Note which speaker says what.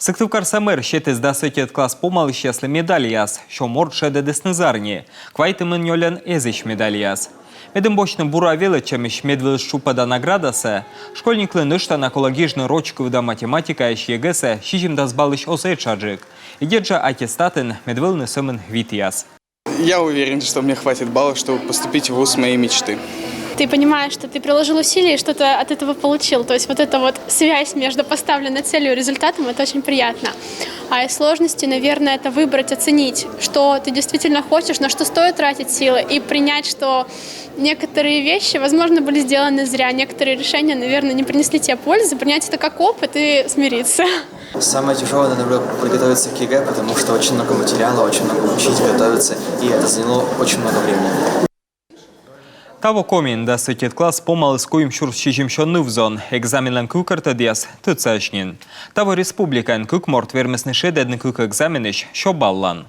Speaker 1: Сыктывкар самыр шеті здасытет класс помал исчесли медаль яс, шо морд шеде деснезарни, квайтымын нёлен эзиш медаль яс. Медым бочным бура величемиш медвел шупада наградасы, школьниклы ныштан экологичный рочку да математика еш ЕГЭСе шижим дазбалыш осечаджик. И деджа аттестатын медвелны сымын вид яс.
Speaker 2: Я уверен, что мне хватит баллов, чтобы поступить в вуз моей мечты.
Speaker 3: Ты понимаешь, что ты приложил усилия и что-то от этого получил. То есть вот эта вот связь между поставленной целью и результатом, это очень приятно. А из сложности, наверное, это выбрать, оценить, что ты действительно хочешь, на что стоит тратить силы, и принять, что некоторые вещи, возможно, были сделаны зря, некоторые решения, наверное, не принесли тебе пользы, принять это как опыт и смириться.
Speaker 4: Самое тяжелое, наверное, было подготовиться к ЕГЭ, потому что очень много материала, очень много учить, готовиться, и это заняло очень много времени.
Speaker 1: Таво комин дасытет класс помал скуим шур шижим шонны взон, экзаменлан кукарта диас тыцашнин. Таво республикан кук морт вермесны шедедны кук экзаменыш шо баллан.